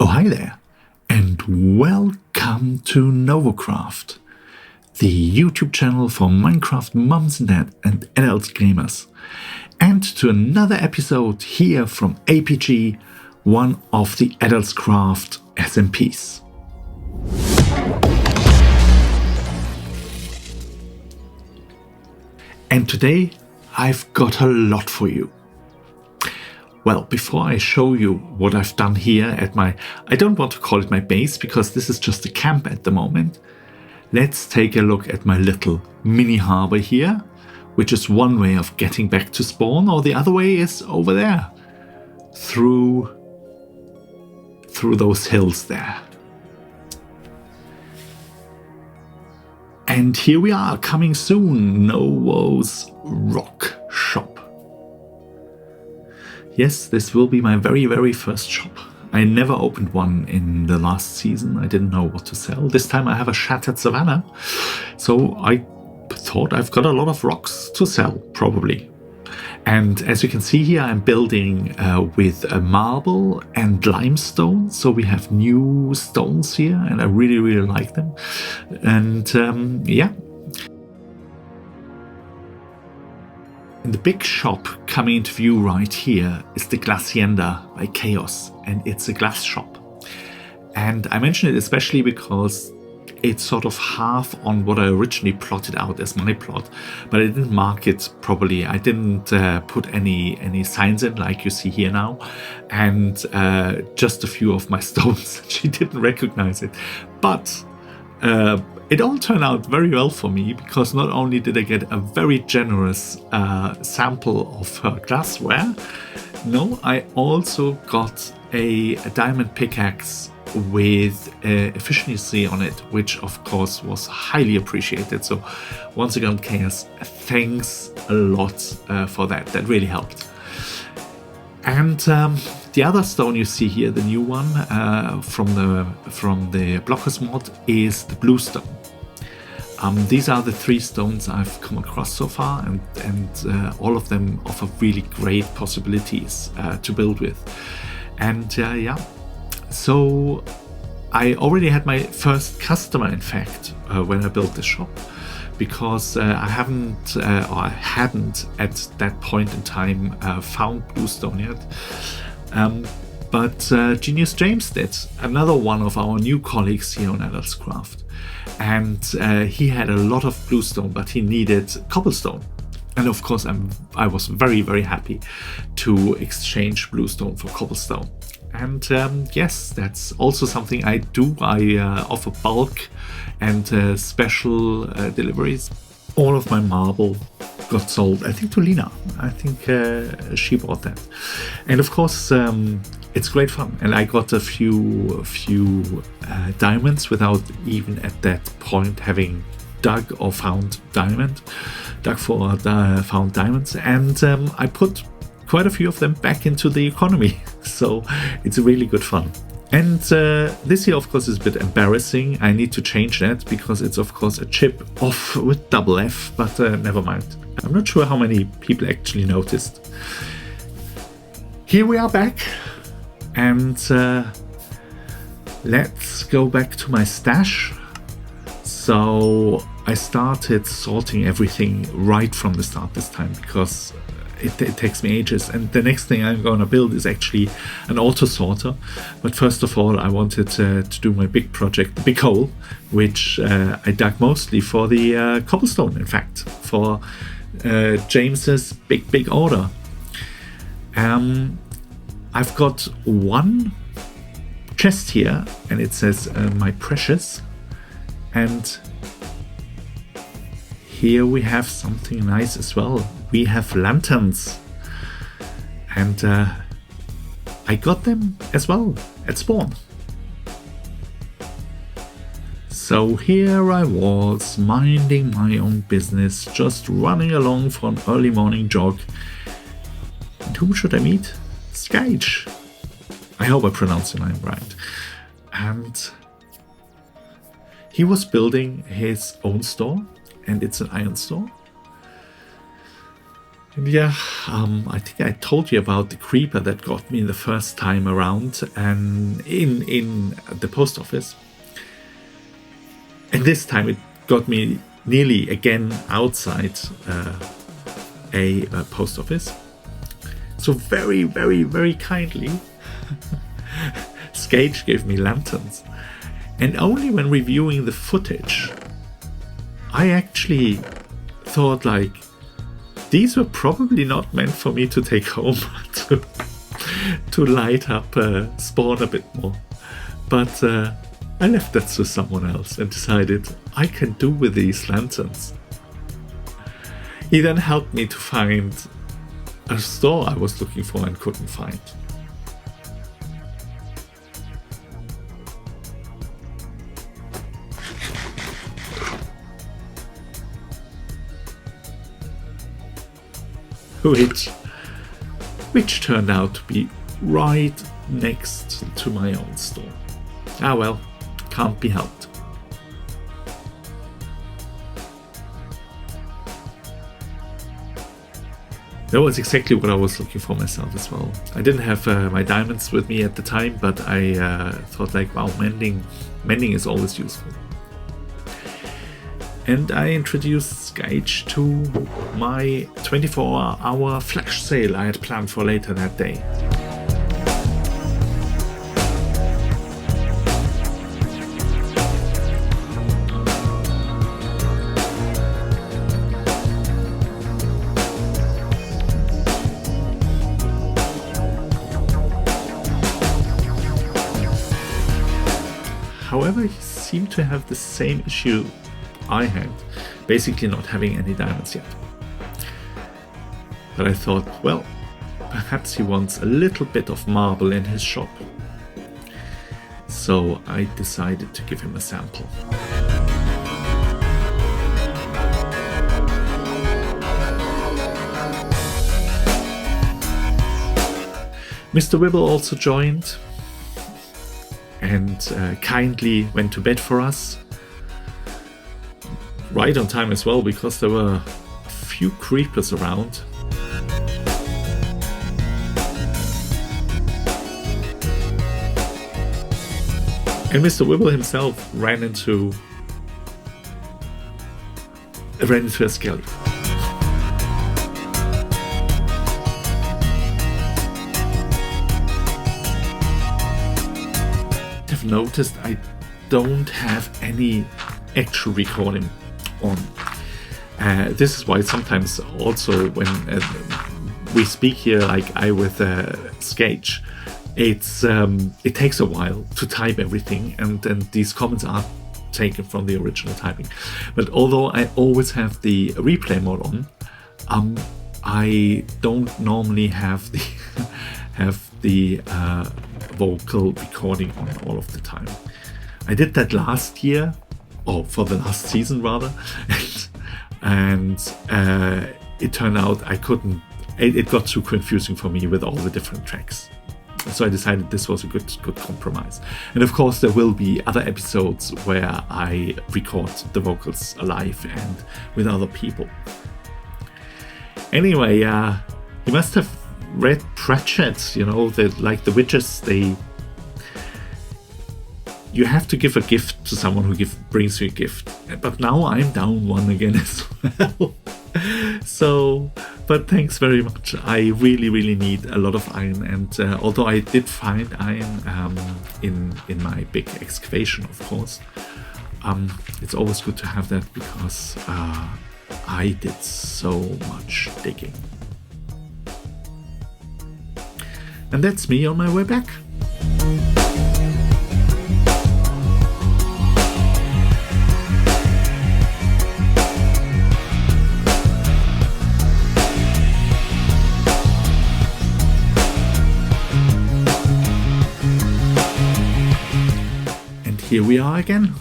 Oh, hi there, and welcome to Novocraft, the YouTube channel for Minecraft mums and dad and adult gamers, and to another episode here from APG, one of the Adultscraft SMPs. And today I've got a lot for you. Well, before I show you what I've done here at I don't want to call it my base because this is just a camp at the moment. Let's take a look at my little mini harbor here, which is one way of getting back to spawn, or the other way is over there, through those hills there. And here we are, coming soon, Novo's Rock Shop. Yes, this will be my very first shop. I never opened one in the last season. I didn't know what to sell. This time I have a shattered savannah. So I thought I've got a lot of rocks to sell, probably. And as you can see here, I'm building with marble and limestone. So we have new stones here and I really like them. And yeah. And the big shop coming into view right here is the Glacienda by Chaos, and it's a glass shop. And I mention it especially because it's sort of half on what I originally plotted out as my plot, but I didn't mark it properly. I didn't put any signs in like you see here now, and just a few of my stones. She didn't recognize it, but it all turned out very well for me, because not only did I get a very generous sample of her glassware, no, I also got a diamond pickaxe with efficiency on it, which of course was highly appreciated. So once again, Chaos, thanks a lot for that. That really helped. And the other stone you see here, the new one from the Blockers mod, is the blue stone. These are the 3 stones I've come across so far, and all of them offer really great possibilities to build with. And yeah, so I already had my first customer, in fact, when I built this shop, because I hadn't at that point in time found bluestone yet. But Genius James did, another one of our new colleagues here on Adultscraft. And he had a lot of bluestone, but he needed cobblestone. And of course, I was very happy to exchange bluestone for cobblestone. And yes, that's also something I do. I offer bulk and special deliveries. All of my marble got sold, I think, to Lina. I think she bought that. And of course, it's great fun. And I got a few diamonds without even at that point having dug or found diamond. Dug for found diamonds. And I put quite a few of them back into the economy. So it's really good fun. And this here, of course, is a bit embarrassing. I need to change that because it's, of course, a chip off with double F, but never mind. I'm not sure how many people actually noticed. Here we are back, and let's go back to my stash. So I started sorting everything right from the start this time, because it takes me ages, and the next thing I'm going to build is actually an auto sorter. But first of all, I wanted to do my big project, the big hole, which I dug mostly for the cobblestone, in fact, for James's big order. I've got one chest here, and it says my precious, and here we have something nice as well. We have lanterns, and I got them as well at spawn. So here I was, minding my own business, just running along for an early morning jog. And whom should I meet? Skyge. I hope I pronounced your name right. And he was building his own store, and it's an iron store. And yeah, I think I told you about the creeper that got me the first time around and in the post office. And this time it got me nearly again outside a post office. So very, very, very kindly, Skage gave me lanterns. And only when reviewing the footage, I actually thought like, these were probably not meant for me to take home to light up Spawn a bit more. But I left that to someone else and decided I can do with these lanterns. He then helped me to find a store I was looking for and couldn't find. Which turned out to be right next to my own store. Ah well, can't be helped. That was exactly what I was looking for myself as well. I didn't have my diamonds with me at the time, but I thought like, wow, mending is always useful. And I introduced Skage to my 24-hour flash sale I had planned for later that day. However, he seemed to have the same issue I had, basically not having any diamonds yet. But I thought, well, perhaps he wants a little bit of marble in his shop. So I decided to give him a sample. Mr. Wibble also joined and kindly went to bed for us. Right on time as well, because there were a few creepers around. And Mr. Wibble himself ran into a skeleton. I've noticed I don't have any actual recording on. This is why sometimes also when we speak here, like I with Skage, it takes a while to type everything, and these comments are taken from the original typing. But although I always have the replay mode on, I don't normally have the vocal recording on all of the time. I did that last year, or for the last season rather, and it turned out I couldn't. It got too confusing for me with all the different tracks. So I decided this was a good compromise. And of course there will be other episodes where I record the vocals live and with other people. Anyway, you must have read Pratchett, like the witches, you have to give a gift to someone who brings you a gift. But now I'm down one again as well. So, but thanks very much. I really need a lot of iron, and although I did find iron in my big excavation, of course, it's always good to have that because I did so much digging. And that's me on my way back. Here we are again.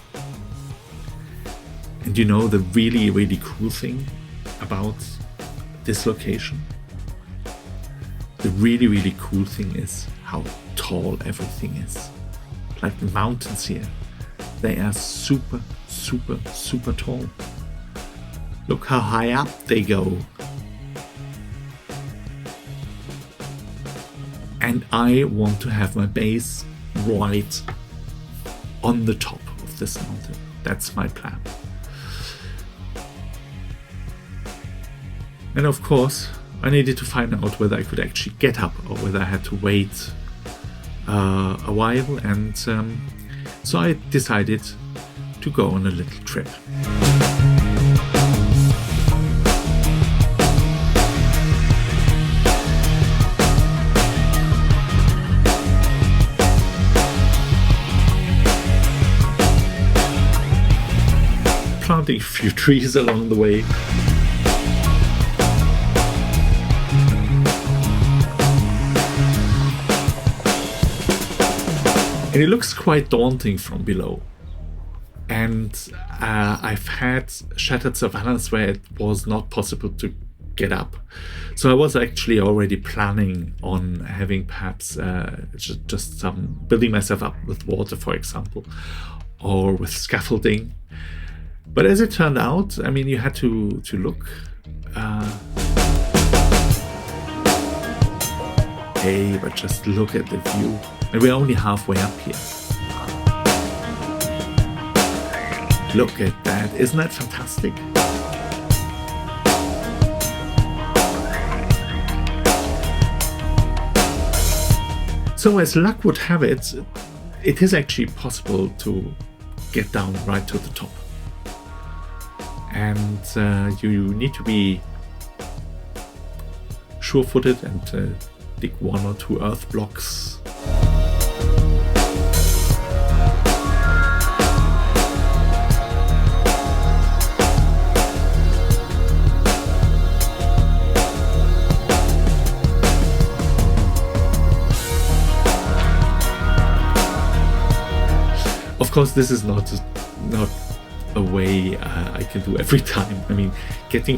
And the really cool thing about this location? The really cool thing is how tall everything is. Like the mountains here, they are super tall. Look how high up they go. And I want to have my base right on the top of this mountain. That's my plan. And of course, I needed to find out whether I could actually get up or whether I had to wait a while. And so I decided to go on a little trip. Planting a few trees along the way. And it looks quite daunting from below. And I've had shattered savannas where it was not possible to get up. So I was actually already planning on having perhaps just some building myself up with water, for example, or with scaffolding. But as it turned out, I mean, you had to look. Hey, but just look at the view. And we're only halfway up here. Look at that. Isn't that fantastic? So as luck would have it, it is actually possible to get down right to the top. And you need to be sure-footed and dig 1 or 2 earth blocks. Of course, this is not a way I can do every time. I mean, getting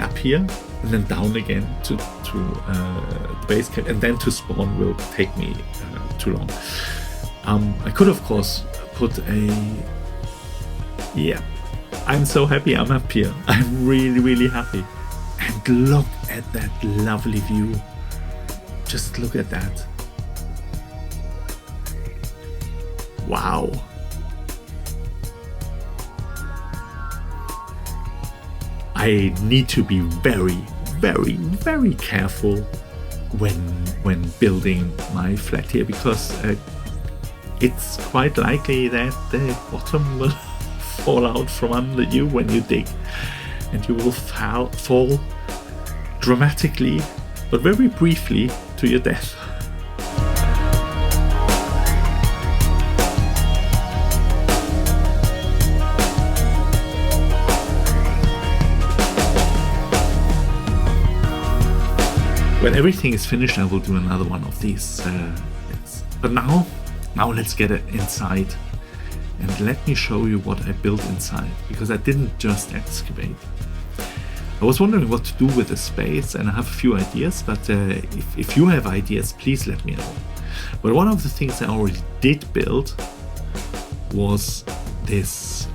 up here and then down again to the base camp and then to spawn will take me too long. I could of course put I'm so happy I'm up here. I'm really happy. And look at that lovely view. Just look at that. Wow. I need to be very careful when building my flat here, because it's quite likely that the bottom will fall out from under you when you dig, and you will fall dramatically but very briefly to your death. When everything is finished, I will do another one of these. But now let's get it inside. And let me show you what I built inside, because I didn't just excavate. I was wondering what to do with the space, and I have a few ideas, but if you have ideas, please let me know. But one of the things I already did build was this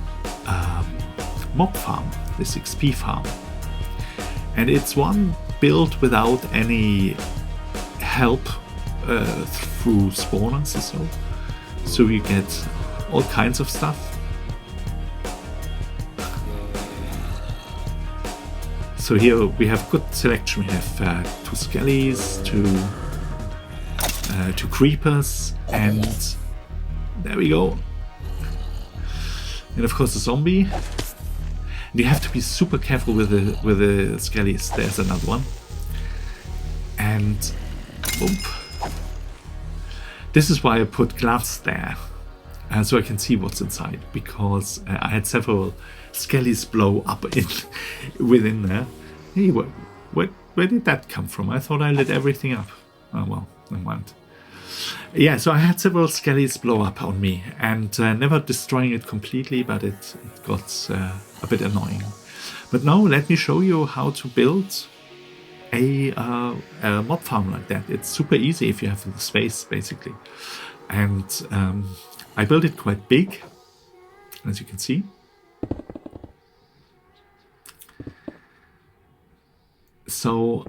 mob farm, this XP farm. And it's one built without any help through spawners or so you get all kinds of stuff. So here we have good selection. We have 2 skellies, 2 creepers, and there we go. And of course a zombie. And you have to be super careful with the skellies. There's another one. And boom. This is why I put glass there, so I can see what's inside, because I had several skellies blow up within there. Hey, where did that come from? I thought I lit everything up. Oh well, never mind. Yeah, so I had several skellies blow up on me, and never destroying it completely, but it got a bit annoying. But now let me show you how to build a mob farm like that. It's super easy if you have the space, basically. And I built it quite big, as you can see. So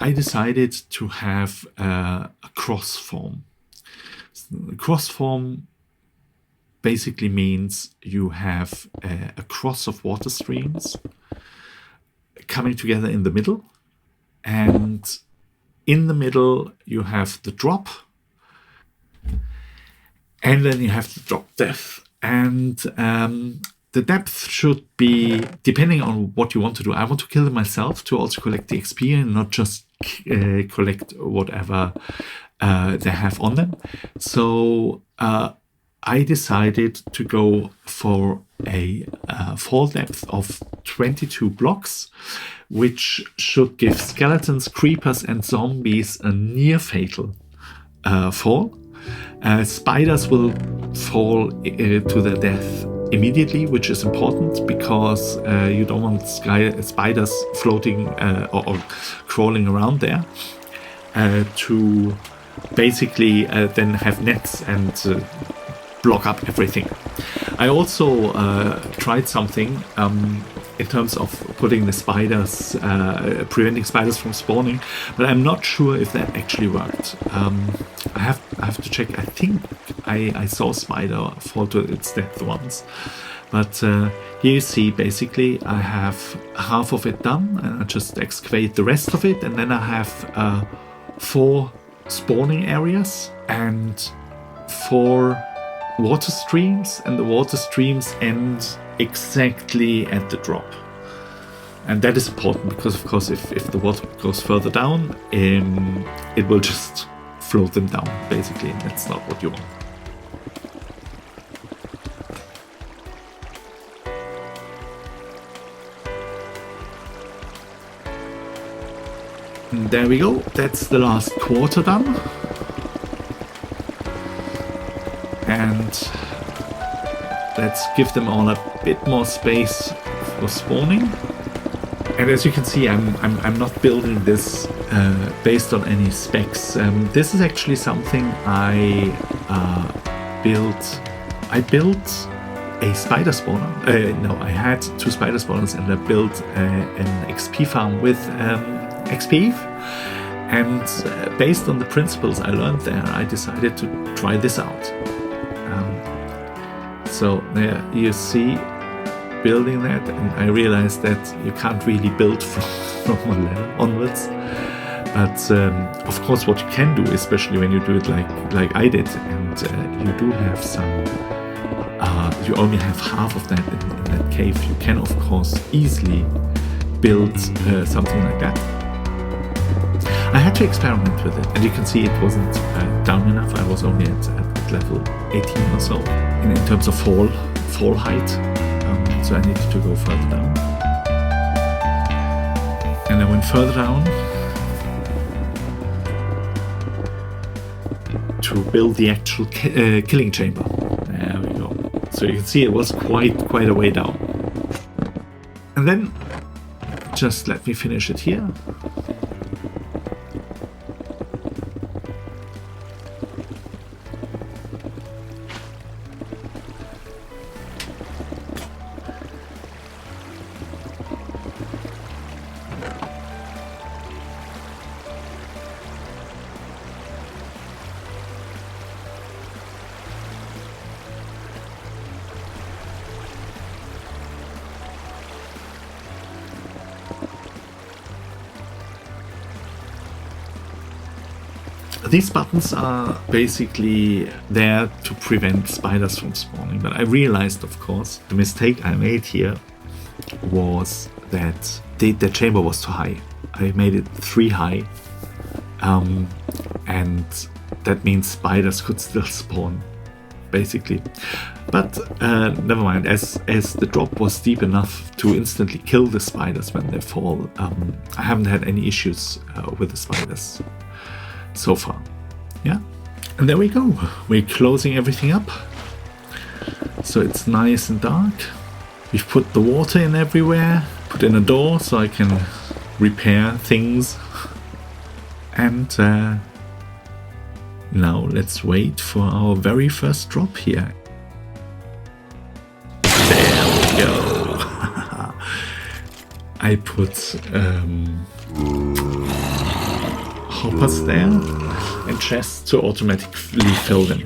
I decided to have a cross form. Cross form basically means you have a cross of water streams coming together in the middle, and in the middle you have the drop, and then you have the drop depth, and the depth should be depending on what you want to do. I want to kill them myself to also collect the XP and not just collect whatever they have on them. So I decided to go for a fall depth of 22 blocks, which should give skeletons, creepers, and zombies a near fatal fall. Spiders will fall to their death immediately, which is important because you don't want spiders floating or crawling around there to basically then have nets and block up everything. I also tried something in terms of putting the spiders, preventing spiders from spawning, but I'm not sure if that actually worked. I have to check. I think I saw a spider fall to its death once. But here you see, basically, I have half of it done, and I just excavate the rest of it, and then I have 4 spawning areas and 4 water streams, and the water streams end exactly at the drop. And that is important because, of course, if the water goes further down, it will just float them down, basically, and that's not what you want. And there we go, that's the last quarter done. And let's give them all a bit more space for spawning. And as you can see, I'm not building this based on any specs. This is actually something I built. I built a spider spawner. No, I had 2 spider spawners, and I built an XP farm with XP. And based on the principles I learned there, I decided to try this out. So there you see building that, and I realized that you can't really build from one level onwards. But of course, what you can do, especially when you do it like I did, and you do have some, you only have half of that in that cave, you can of course easily build something like that. I had to experiment with it, and you can see it wasn't down enough. I was only at level 18 or so in terms of fall height, so I needed to go further down. And I went further down to build the actual killing chamber. There we go. So you can see it was quite a way down. And then just let me finish it here. These buttons are basically there to prevent spiders from spawning, but I realized, of course, the mistake I made here was that the chamber was too high. I made it 3 high, and that means spiders could still spawn, basically. But never mind, as the drop was deep enough to instantly kill the spiders when they fall, I haven't had any issues with the spiders so far. Yeah, and there we go. We're closing everything up, so it's nice and dark. We've put the water in everywhere, put in a door so I can repair things, and now let's wait for our very first drop here. There we go. I put hoppers there and chests to automatically fill them.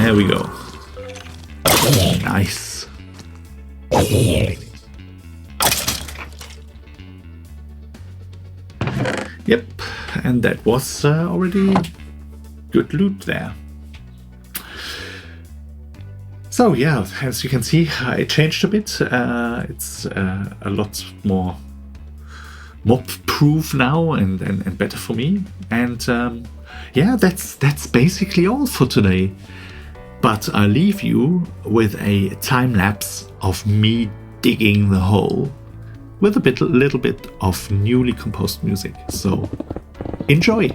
There we go. Nice. Yep, and that was already good loot there. So yeah, as you can see, it changed a bit. It's a lot more mob-proof now and better for me. And yeah, that's basically all for today. But I'll leave you with a time lapse of me digging the hole with a little bit of newly composed music. So enjoy!